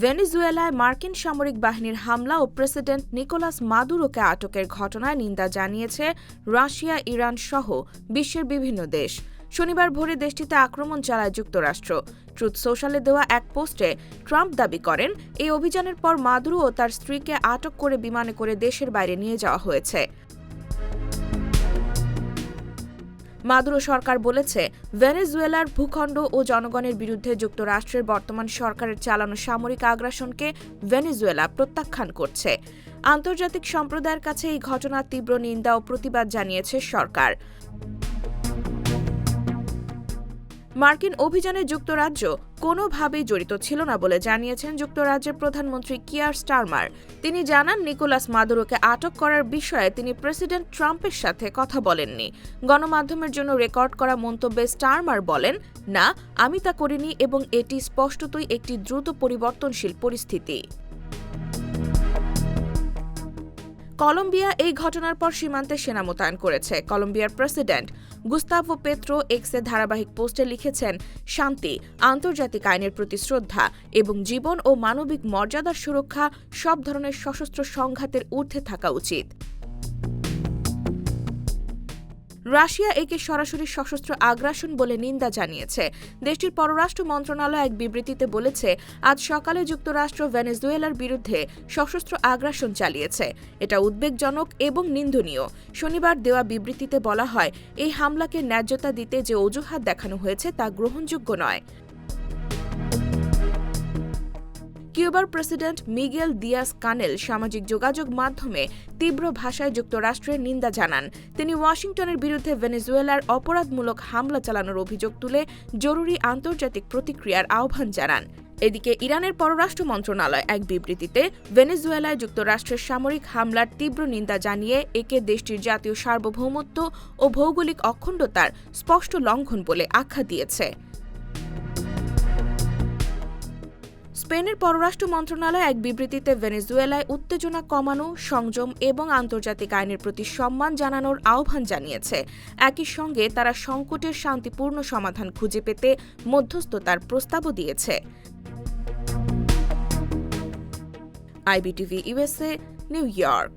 ভেনেজুয়েলায় মার্কিন সামরিক বাহিনীর হামলা ও প্রেসিডেন্ট নিকোলাস মাদুরোকে আটকের ঘটনায় নিন্দা জানিয়েছে রাশিয়া, ইরান সহ বিশ্বের বিভিন্ন দেশ। শনিবার ভোরে দেশটিতে আক্রমণ চালায় যুক্তরাষ্ট্র। ট্রুথ সোশ্যালে দেওয়া এক পোস্টে ট্রাম্প দাবি করেন, এই অভিযানের পর মাদুরো ও তার স্ত্রীকে আটক করে বিমানে করে দেশের বাইরে নিয়ে যাওয়া হয়েছে। মাদুরো সরকার বলেছে, ভেনেজুয়েলার ভূখণ্ড ও জনগণের বিরুদ্ধে যুক্তরাষ্ট্রের বর্তমান সরকারের চালানো সামরিক আগ্রাসনকে ভেনেজুয়েলা প্রত্যাখ্যান করছে। আন্তর্জাতিক সম্প্রদায়ের কাছে এই ঘটনার তীব্র নিন্দা ও প্রতিবাদ জানিয়েছে সরকার। মার্কিন অভিযানে যুক্তরাজ্য কোনোভাবেই জড়িত ছিল না বলে জানিয়েছেন যুক্তরাজ্যের প্রধানমন্ত্রী কিয়ার স্টারমার। তিনি জানান, নিকোলাস মাদুরোকে আটক করার বিষয়ে তিনি প্রেসিডেন্ট ট্রাম্পের সাথে কথা বলেননি। গণমাধ্যমের জন্য রেকর্ড করা মন্তব্যে স্টারমার বলেন, না, আমি তা করিনি এবং এটি স্পষ্টতই একটি দ্রুত পরিবর্তনশীল পরিস্থিতি। কলম্বিয়া এই ঘটনার পর সীমান্তে সেনা মোতায়েন করেছে। কলম্বিয়ার প্রেসিডেন্ট গুস্তাভো পেত্রো এক্সে ধারাবাহিক পোস্টে লিখেছেন, শান্তি, আন্তর্জাতিক আইনের প্রতি শ্রদ্ধা এবং জীবন ও মানবিক মর্যাদার সুরক্ষা সব ধরনের সশস্ত্র সংঘাতের ঊর্ধ্বে থাকা উচিত। রাশিয়া একে সরাসরি সশস্ত্র আগ্রাসন বলে নিন্দা জানিয়েছে। দেশটির পররাষ্ট্র মন্ত্রণালয় এক বিবৃতিতে বলেছে, আজ সকালে যুক্তরাষ্ট্র ভেনেজুয়েলার বিরুদ্ধে সশস্ত্র আগ্রাসন চালিয়েছে। এটা উদ্বেগজনক এবং নিন্দনীয়। শনিবার দেওয়া বিবৃতিতে বলা হয়, এই হামলাকে ন্যায্যতা দিতে যে অজুহাত দেখানো হয়েছে তা গ্রহণযোগ্য নয়। কিউবার প্রেসিডেন্ট মিগেল দিয়াস কানেল সামাজিক যোগাযোগ মাধ্যমে তীব্র ভাষায় যুক্তরাষ্ট্রের নিন্দা জানান। তিনি ওয়াশিংটনের বিরুদ্ধে ভেনেজুয়েলার অপরাধমূলক হামলা চালানোর অভিযোগ তুলে জরুরি আন্তর্জাতিক প্রতিক্রিয়ার আহ্বান জানান। এদিকে ইরানের পররাষ্ট্র মন্ত্রণালয় এক বিবৃতিতে ভেনেজুয়েলায় যুক্তরাষ্ট্রের সামরিক হামলার তীব্র নিন্দা জানিয়ে একে দেশটির জাতীয় সার্বভৌমত্ব ও ভৌগোলিক অখণ্ডতার স্পষ্ট লঙ্ঘন বলে আখ্যা দিয়েছে। স্পেনের পররাষ্ট্র মন্ত্রণালয় এক বিবৃতিতে ভেনেজুয়েলায় উত্তেজনা কমানো, সংযম এবং আন্তর্জাতিক আইনের প্রতি সম্মান জানানোর আহ্বান জানিয়েছে। একই সঙ্গে তারা সংকটের শান্তিপূর্ণ সমাধান খুঁজে পেতে মধ্যস্থতার প্রস্তাবও দিয়েছে। IBTV USA, new York.